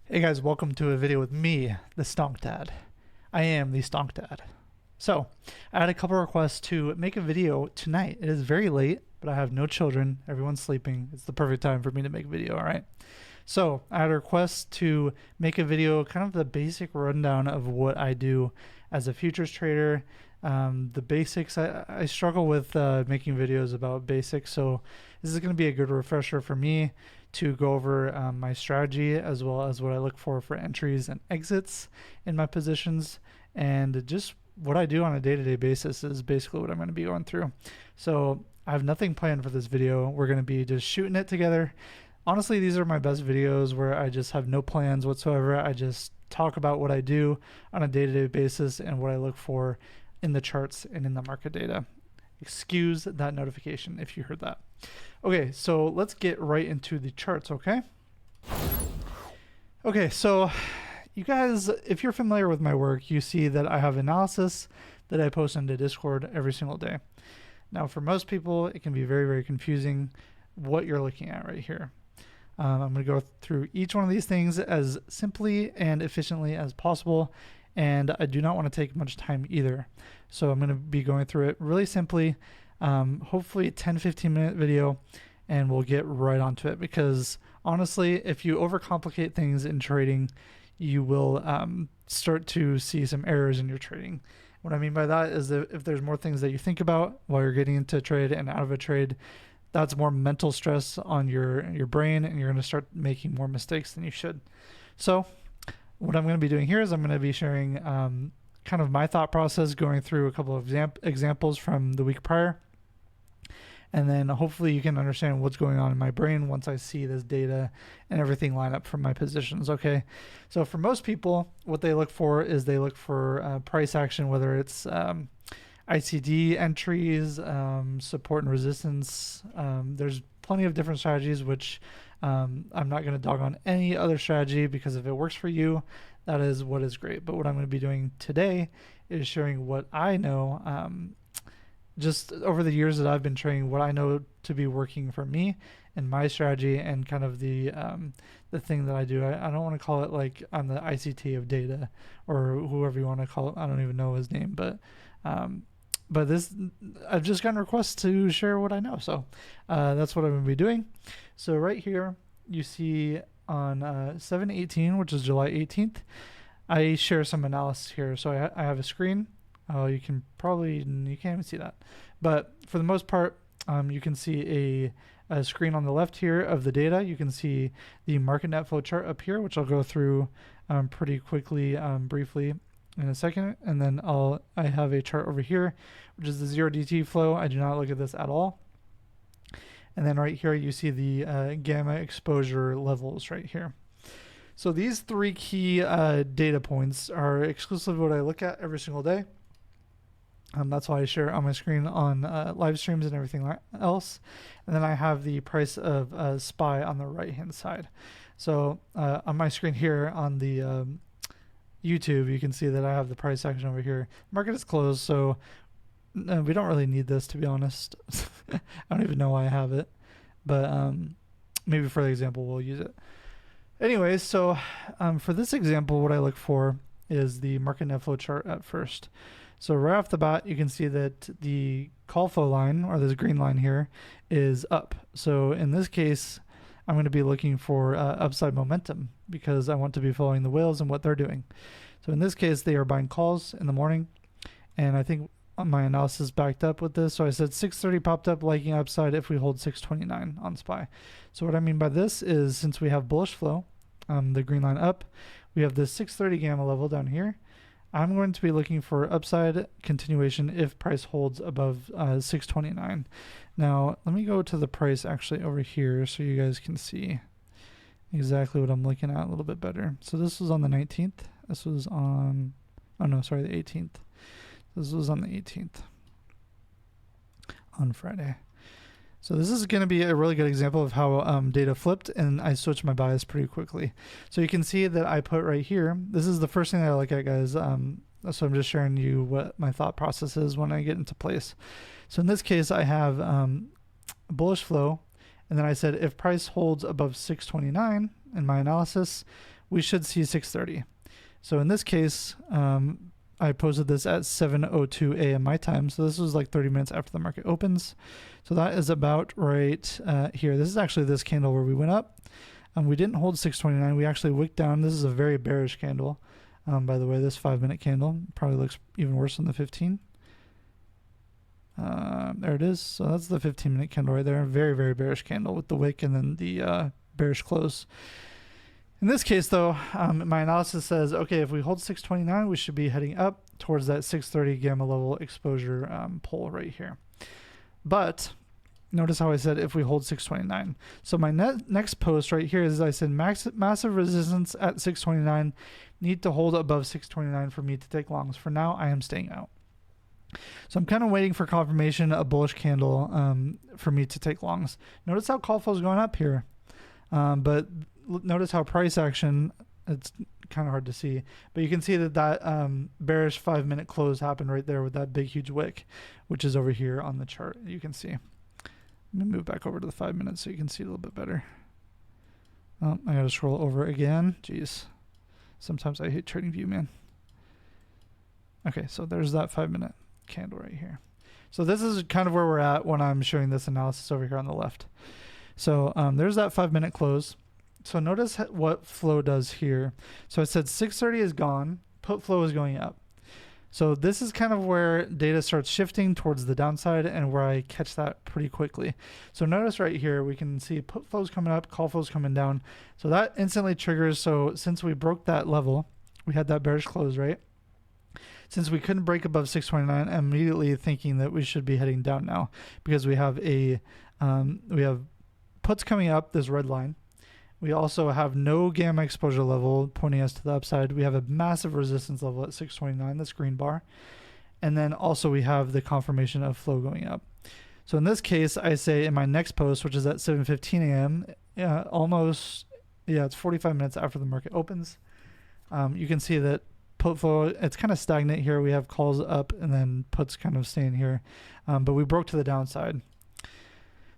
Hey guys, welcome to a video with me, the Stonk Dad. I am the Stonk Dad. So, I had a couple requests to make a video tonight. It is very late, but I have no children. Everyone's sleeping. It's the perfect time for me to make a video, alright? So, I had a request to make a video, kind of the basic rundown of what I do as a futures trader. The basics, I struggle with making videos about basics, so this is going to be a good refresher for me to go over my strategy as well as what I look for entries and exits in my positions, and just what I do on a day-to-day basis is basically what I'm going to be going through. So I have nothing planned for this video. We're going to be just shooting it together. Honestly, these are my best videos where I just have no plans whatsoever. I just talk about what I do on a day-to-day basis and what I look for in the charts and in the market data. Excuse that notification if you heard that. Okay, so let's get right into the charts, okay? Okay, so you guys, if you're familiar with my work, you see that I have analysis that I post into Discord every single day. Now, for most people, it can be very, very confusing what you're looking at right here. I'm going to go through each one of these things as simply and efficiently as possible, and I do not want to take much time either. So I'm going to be going through it really simply, hopefully a 10-15 minute video, and we'll get right onto it, because honestly, if you overcomplicate things in trading, you will start to see some errors in your trading. What I mean by that is that if there's more things that you think about while you're getting into a trade and out of a trade, that's more mental stress on your brain, and you're going to start making more mistakes than you should. So what I'm going to be doing here is I'm going to be sharing kind of my thought process, going through a couple of examples from the week prior, and then hopefully you can understand what's going on in my brain once I see this data and everything line up from my positions. Okay, so for most people, what they look for is they look for price action, whether it's ICD entries, support and resistance. There's plenty of different strategies, which I'm not going to dog on any other strategy, because if it works for you, that is what is great. But what I'm going to be doing today is sharing what I know, just over the years that I've been trading, what I know to be working for me and my strategy, and kind of the thing that I do. I don't want to call it like I'm the ICT of data, or whoever you want to call it. I don't even know his name, but this, I've just gotten requests to share what I know, so that's what I'm going to be doing. So right here, you see on 7/18, which is July 18th, I share some analysis here. So I have a screen. You can't even see that, but for the most part, you can see a screen on the left here of the data. You can see the market net flow chart up here, which I'll go through pretty quickly, briefly in a second. And then I have a chart over here, which is the 0DT flow. I do not look at this at all. And then right here, you see the gamma exposure levels right here. So these three key data points are exclusively what I look at every single day. That's why I share on my screen on live streams and everything else. And then I have the price of SPY on the right hand side. So on my screen here on the YouTube, you can see that I have the price action over here. Market is closed, so we don't really need this, to be honest. I don't even know why I have it, but maybe for the example we'll use it. Anyways, so for this example, what I look for is the market net flow chart at first. So right off the bat, you can see that the call flow line, or this green line here, is up. So in this case, I'm going to be looking for upside momentum, because I want to be following the whales and what they're doing. So in this case, they are buying calls in the morning, and I think my analysis backed up with this. So I said 630 popped up, liking upside if we hold 629 on SPY. So what I mean by this is, since we have bullish flow, the green line up, we have this 630 gamma level down here. I'm going to be looking for upside continuation if price holds above 629. Now, let me go to the price actually over here so you guys can see exactly what I'm looking at a little bit better. So this was on the 19th. This was on, oh no, sorry, the 18th. This was on the 18th, on Friday. So this is going to be a really good example of how data flipped, and I switched my bias pretty quickly. So you can see that I put right here, this is the first thing that I look at, guys. So I'm just sharing you what my thought process is when I get into place. So in this case, I have bullish flow, and then I said if price holds above 629 in my analysis, we should see 6:30. So in this case, I posted this at 7:02 a.m. my time. So this was like 30 minutes after the market opens. So that is about right here. This is actually this candle where we went up. We didn't hold 629. We actually wicked down. This is a very bearish candle. By the way, this 5-minute candle probably looks even worse than the 15. There it is. So that's the 15-minute candle right there. Very, very bearish candle with the wick and then the bearish close. In this case, though, my analysis says, okay, if we hold 629, we should be heading up towards that 630 gamma level exposure pole right here. But notice how I said if we hold 629. So my next post right here is I said massive resistance at 629, need to hold above 629 for me to take longs. For now, I am staying out. So I'm kind of waiting for confirmation, a bullish candle for me to take longs. Notice how call flow is going up here. But notice how price action, it's kind of hard to see, but you can see that bearish 5-minute close happened right there with that big huge wick, which is over here on the chart. You can see. Let me move back over to the 5 minutes so you can see a little bit better. Oh, I gotta scroll over again. Jeez, sometimes I hate TradingView, man. Okay, so there's that 5-minute candle right here. So this is kind of where we're at when I'm showing this analysis over here on the left. So there's that 5-minute close. So notice what flow does here. So I said 630 is gone, put flow is going up. So this is kind of where data starts shifting towards the downside and where I catch that pretty quickly. So notice right here, we can see put flows coming up, call flows coming down. So that instantly triggers. So since we broke that level, we had that bearish close, right? Since we couldn't break above 629, I'm immediately thinking that we should be heading down now because we have puts coming up, this red line. We also have no gamma exposure level pointing us to the upside. We have a massive resistance level at 629, this green bar. And then also we have the confirmation of flow going up. So in this case, I say in my next post, which is at 7:15 a.m., it's 45 minutes after the market opens. You can see that put flow, it's kind of stagnant here. We have calls up and then puts kind of staying here. But we broke to the downside.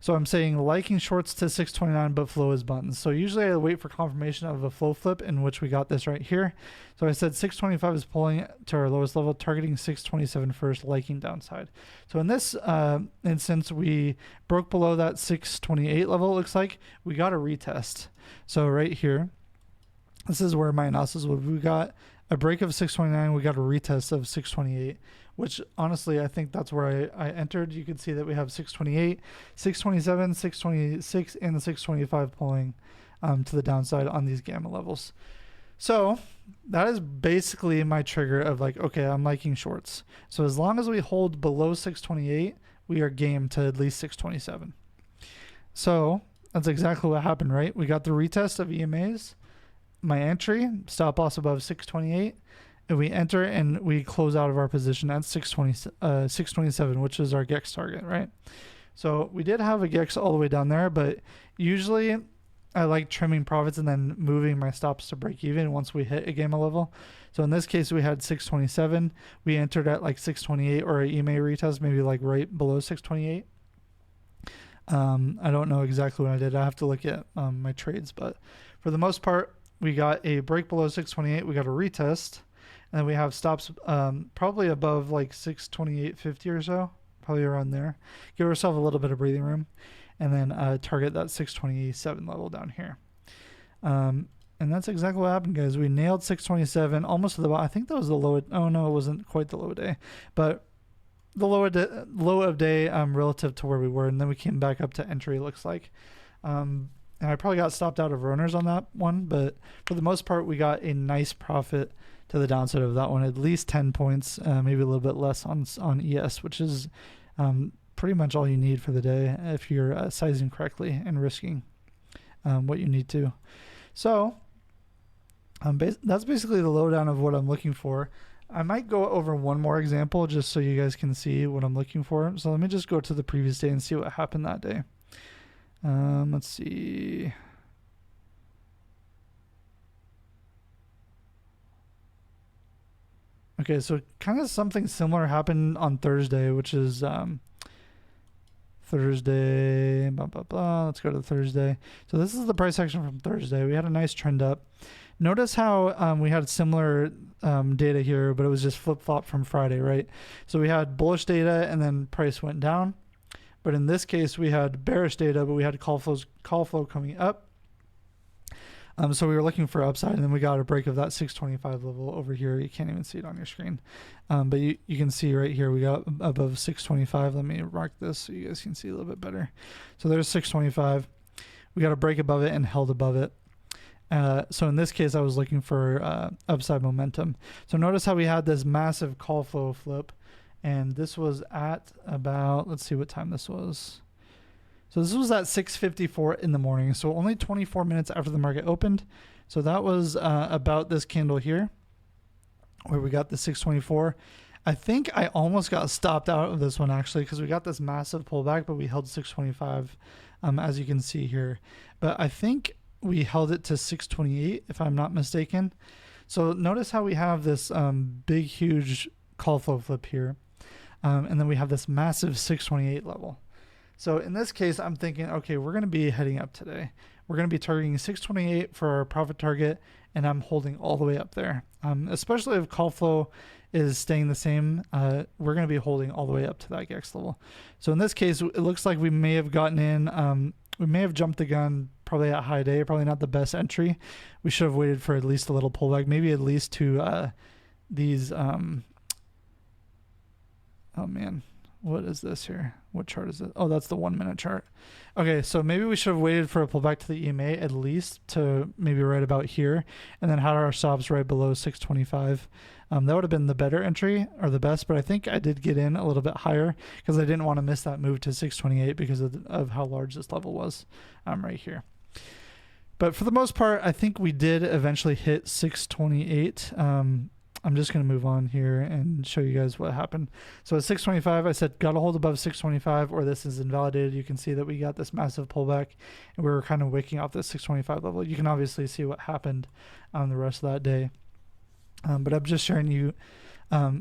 So I'm saying liking shorts to 629, but flow is buttons. So usually I wait for confirmation of a flow flip, in which we got this right here. So I said 625 is pulling to our lowest level, targeting 627 first, liking downside. So in this instance, we broke below that 628 level, it looks like. We got a retest. So right here, this is where my analysis would, we got a break of 629, we got a retest of 628, which honestly, I think that's where I entered. You can see that we have 628, 627, 626, and the 625 pulling to the downside on these gamma levels. So that is basically my trigger of like, okay, I'm liking shorts. So as long as we hold below 628, we are game to at least 627. So that's exactly what happened, right? We got the retest of EMAs. My entry, stop loss above 628, and we enter and we close out of our position at 627, which is our GEX target, right? So we did have a GEX all the way down there, but usually I like trimming profits and then moving my stops to break even once we hit a gamma level. So in this case, we had 627. We entered at like 628 or an EMA retest, maybe like right below 628. I don't know exactly what I did. I have to look at my trades, but for the most part, we got a break below 628. We got a retest, and then we have stops probably above like 628.50 or so, probably around there. Give ourselves a little bit of breathing room, and then target that 627 level down here. And that's exactly what happened, guys. We nailed 627 almost to the bottom. I think that was the low. Oh no, it wasn't quite the low day, but the low of day relative to where we were, and then we came back up to entry. It looks like. And I probably got stopped out of runners on that one, but for the most part, we got a nice profit to the downside of that one, at least 10 points, maybe a little bit less on ES, which is pretty much all you need for the day if you're sizing correctly and risking what you need to. So that's basically the lowdown of what I'm looking for. I might go over one more example just so you guys can see what I'm looking for. So let me just go to the previous day and see what happened that day. Let's see. Okay, so kind of something similar happened on Thursday, which is Thursday, blah, blah, blah. Let's go to Thursday. So this is the price action from Thursday. We had a nice trend up. Notice how we had similar data here, but it was just flip-flop from Friday, right? So we had bullish data and then price went down. But in this case, we had bearish data, but we had call flow coming up. So we were looking for upside, and then we got a break of that 625 level over here. You can't even see it on your screen. But you can see right here, we got above 625. Let me mark this so you guys can see a little bit better. So there's 625. We got a break above it and held above it. So in this case, I was looking for upside momentum. So notice how we had this massive call flow flip. And this was at about, let's see what time this was. So this was at 6:54 in the morning. So only 24 minutes after the market opened. So that was about this candle here where we got the 624. I think I almost got stopped out of this one actually because we got this massive pullback, but we held 625 as you can see here. But I think we held it to 628 if I'm not mistaken. So notice how we have this big, huge call flow flip here. And then we have this massive 628 level. So in this case, I'm thinking, okay, we're going to be heading up today. We're going to be targeting 628 for our profit target, and I'm holding all the way up there. Especially if call flow is staying the same, we're going to be holding all the way up to that GEX level. So in this case, it looks like we may have gotten in, we may have jumped the gun probably at high day, probably not the best entry. We should have waited for at least a little pullback, maybe at least to these, oh man. What is this here? What chart is it? Oh, that's the 1 minute chart. Okay, so maybe we should have waited for a pullback to the EMA at least to maybe right about here, and then had our stops right below 625. That would have been the better entry or the best, but I think I did get in a little bit higher because I didn't want to miss that move to 628 because of how large this level was right here. But for the most part, I think we did eventually hit 628. I'm just going to move on here and show you guys what happened. So at 625, I said, got to hold above 625 or this is invalidated. You can see that we got this massive pullback and we were kind of waking off this 625 level. You can obviously see what happened on the rest of that day. But I'm just sharing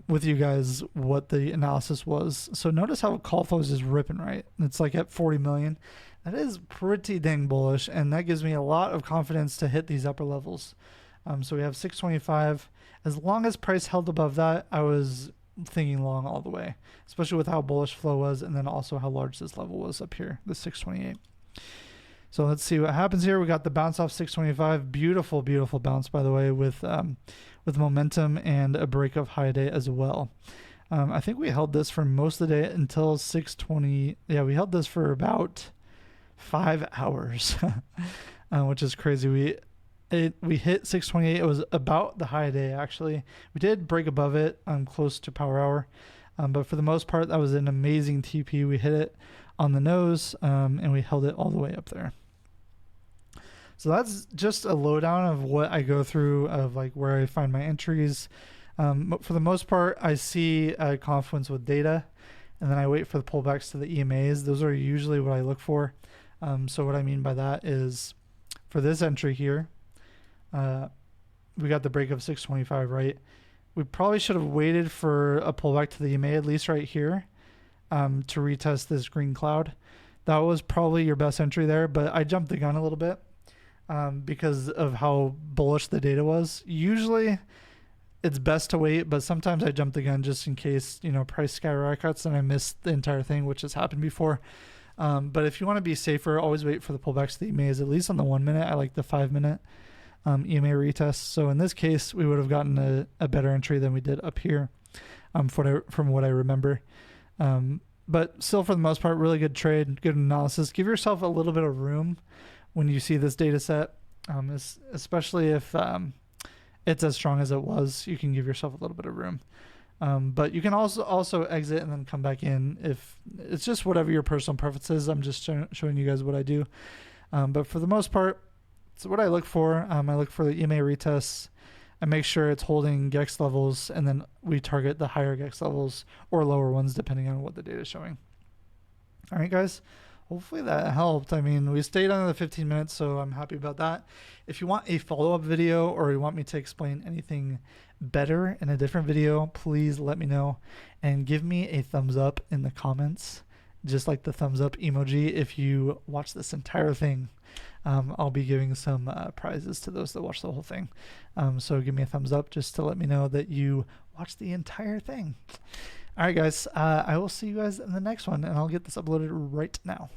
with you guys what the analysis was. So notice how call flow is just ripping, right? It's like at 40 million. That is pretty dang bullish. And that gives me a lot of confidence to hit these upper levels. So we have 625. As long as price held above that, I was thinking long all the way, especially with how bullish flow was and then also how large this level was up here, the 628. So let's see what happens here. We got the bounce off 625. Beautiful, beautiful bounce, by the way, with momentum and a break of high day as well. I think we held this for most of the day until 620. Yeah, we held this for about 5 hours, which is crazy. We hit 628. It was about the high day, actually. We did break above it close to power hour. But for the most part, that was an amazing TP. We hit it on the nose and we held it all the way up there. So that's just a lowdown of what I go through of like where I find my entries. For the most part, I see a confluence with data and then I wait for the pullbacks to the EMAs. Those are usually what I look for. So what I mean by that is for this entry here, we got the break of 625, right? We probably should have waited for a pullback to the EMA, at least right here, to retest this green cloud. That was probably your best entry there, but I jumped the gun a little bit because of how bullish the data was. Usually it's best to wait, but sometimes I jump the gun just in case, price skyrockets and I miss the entire thing, which has happened before. But if you want to be safer, always wait for the pullbacks to the EMAs, at least on the 1 minute. I like the 5 minute EMA retest. So in this case, we would have gotten a better entry than we did up here from what I remember. But still, for the most part, really good trade, good analysis. Give yourself a little bit of room when you see this data set, especially if it's as strong as it was. You can give yourself a little bit of room. But you can also exit and then come back in if it's just whatever your personal preference is. I'm just showing you guys what I do. But for the most part, so what I look for, I look for the EMA retests. I make sure it's holding GEX levels, and then we target the higher GEX levels or lower ones depending on what the data is showing. All right, guys. Hopefully that helped. I mean, we stayed under the 15 minutes, so I'm happy about that. If you want a follow-up video or you want me to explain anything better in a different video, please let me know and give me a thumbs up in the comments just like the thumbs up emoji if you watch this entire thing. I'll be giving some prizes to those that watch the whole thing. So give me a thumbs up just to let me know that you watched the entire thing. All right, guys. I will see you guys in the next one, and I'll get this uploaded right now.